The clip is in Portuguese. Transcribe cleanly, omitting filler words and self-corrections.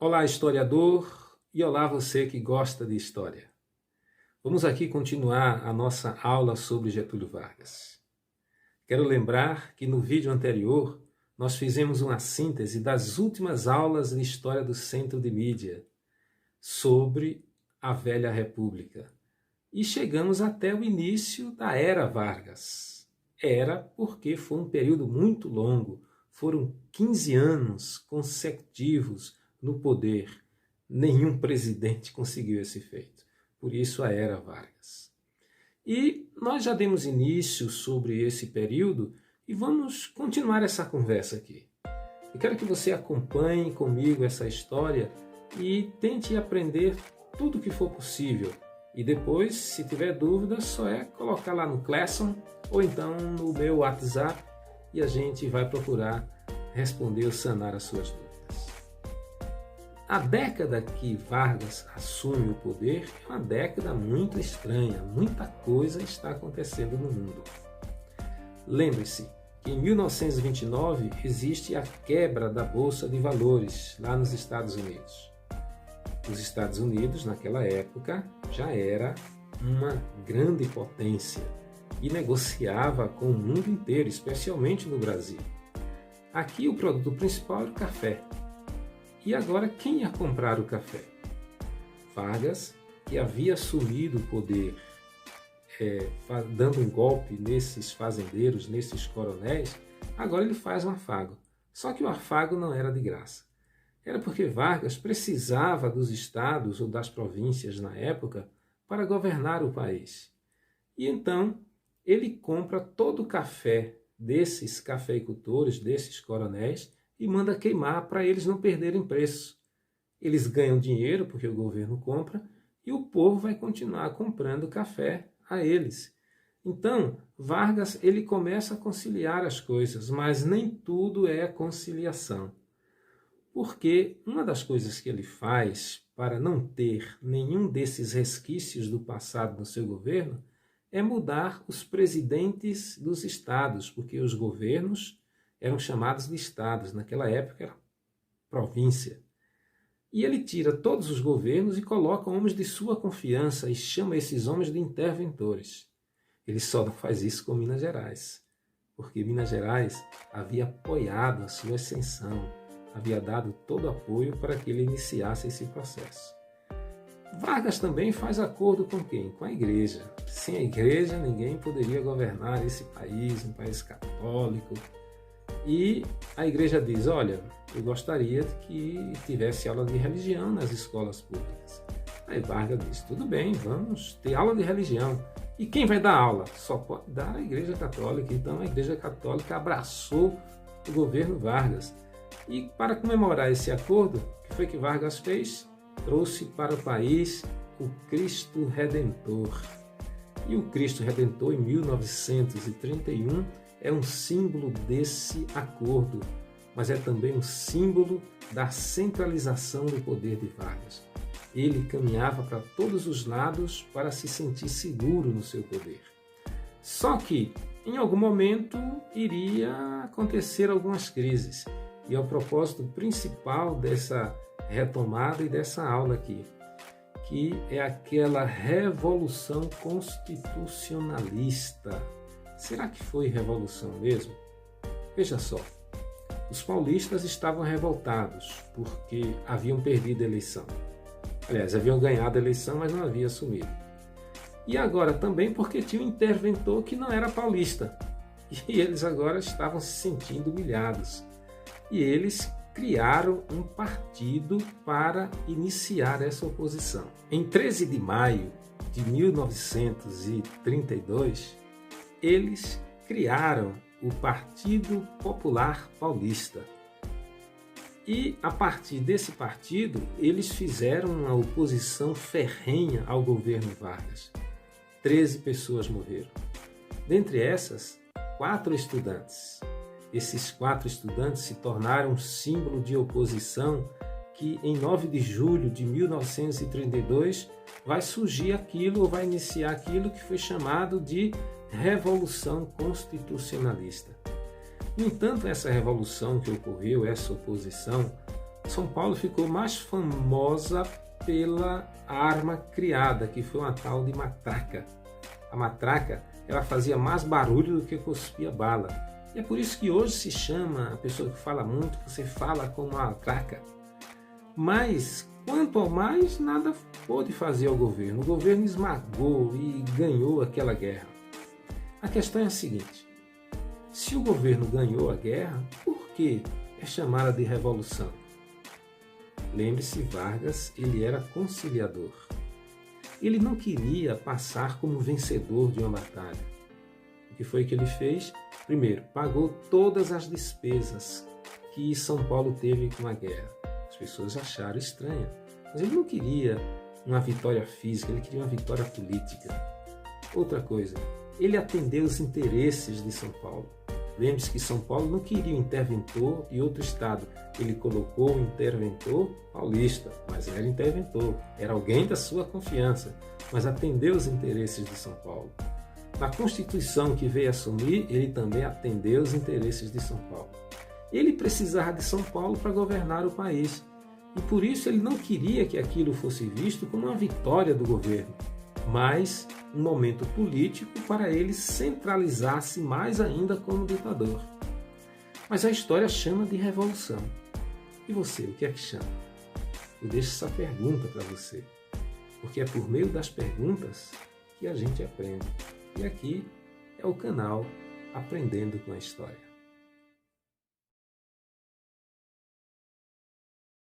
Olá, historiador, e olá você que gosta de história. Vamos aqui continuar a nossa aula sobre Getúlio Vargas. Quero lembrar que no vídeo anterior nós fizemos uma síntese das últimas aulas de História do Centro de Mídia sobre a Velha República e chegamos até o início da Era Vargas. Era porque foi um período muito longo, foram 15 anos consecutivos no poder. Nenhum presidente conseguiu esse feito. Por isso a Era Vargas. E nós já demos início sobre esse período e vamos continuar essa conversa aqui. Eu quero que você acompanhe comigo essa história e tente aprender tudo o que for possível. E depois, se tiver dúvidas, só é colocar lá no Classroom ou então no meu WhatsApp e a gente vai procurar responder ou sanar as suas dúvidas. A década que Vargas assume o poder é uma década muito estranha, muita coisa está acontecendo no mundo. Lembre-se que em 1929 existe a quebra da Bolsa de Valores lá nos Estados Unidos. Os Estados Unidos, naquela época, já era uma grande potência e negociava com o mundo inteiro, especialmente no Brasil. Aqui o produto principal era o café. E agora quem ia comprar o café? Vargas, que havia assumido o poder dando um golpe nesses fazendeiros, nesses coronéis, agora ele faz um afago. Só que o afago não era de graça. Era porque Vargas precisava dos estados ou das províncias na época para governar o país. E então ele compra todo o café desses cafeicultores, desses coronéis, e manda queimar para eles não perderem preço. Eles ganham dinheiro porque o governo compra e o povo vai continuar comprando café a eles. Então, Vargas ele começa a conciliar as coisas, mas nem tudo é conciliação. Porque uma das coisas que ele faz para não ter nenhum desses resquícios do passado no seu governo é mudar os presidentes dos estados, porque os governos eram chamados de estados, naquela época era província. E ele tira todos os governos e coloca homens de sua confiança e chama esses homens de interventores. Ele só não faz isso com Minas Gerais, porque Minas Gerais havia apoiado a sua ascensão, havia dado todo o apoio para que ele iniciasse esse processo. Vargas também faz acordo com quem? Com a igreja. Sem a igreja ninguém poderia governar esse país, um país católico. E a igreja diz, olha, eu gostaria que tivesse aula de religião nas escolas públicas. Aí Vargas diz, tudo bem, vamos ter aula de religião. E quem vai dar aula? Só pode dar a igreja católica. Então a igreja católica abraçou o governo Vargas. E para comemorar esse acordo, o que foi que Vargas fez? Trouxe para o país o Cristo Redentor. E o Cristo Redentor, em 1931, é um símbolo desse acordo, mas é também um símbolo da centralização do poder de Vargas. Ele caminhava para todos os lados para se sentir seguro no seu poder. Só que, em algum momento, iria acontecer algumas crises. E é o propósito principal dessa retomada e dessa aula aqui, que é aquela revolução constitucionalista. Será que foi revolução mesmo? Veja só, os paulistas estavam revoltados porque haviam perdido a eleição. Aliás, haviam ganhado a eleição, mas não haviam assumido. E agora também porque tinha um interventor que não era paulista. E eles agora estavam se sentindo humilhados. E eles criaram um partido para iniciar essa oposição. Em 13 de maio de 1932, eles criaram o Partido Popular Paulista. E, a partir desse partido, eles fizeram uma oposição ferrenha ao governo Vargas. 13 pessoas morreram. Dentre essas, 4 estudantes. Esses 4 estudantes se tornaram um símbolo de oposição que, em 9 de julho de 1932, vai surgir aquilo, ou vai iniciar aquilo que foi chamado de Revolução Constitucionalista. No entanto, essa revolução que ocorreu, essa oposição, São Paulo ficou mais famosa pela arma criada, que foi uma tal de matraca. A matraca, ela fazia mais barulho do que cuspia bala. E é por isso que hoje se chama a pessoa que fala muito, você fala como uma matraca. Mas, quanto ao mais, nada pôde fazer ao governo. O governo esmagou e ganhou aquela guerra. A questão é a seguinte: se o governo ganhou a guerra, por que é chamada de revolução? Lembre-se, Vargas, ele era conciliador. Ele não queria passar como vencedor de uma batalha. O que foi que ele fez? Primeiro, pagou todas as despesas que São Paulo teve com a guerra. As pessoas acharam estranho, mas ele não queria uma vitória física, ele queria uma vitória política. Outra coisa, ele atendeu os interesses de São Paulo. Lembre-se que São Paulo não queria um interventor de outro estado. Ele colocou um interventor paulista, mas era interventor, era alguém da sua confiança, mas atendeu os interesses de São Paulo. Na Constituição que veio assumir, ele também atendeu os interesses de São Paulo. Ele precisava de São Paulo para governar o país, e por isso ele não queria que aquilo fosse visto como uma vitória do governo, mas um momento político para ele centralizar-se mais ainda como ditador. Mas a história chama de revolução. E você, o que é que chama? Eu deixo essa pergunta para você, porque é por meio das perguntas que a gente aprende. E aqui é o canal Aprendendo com a História.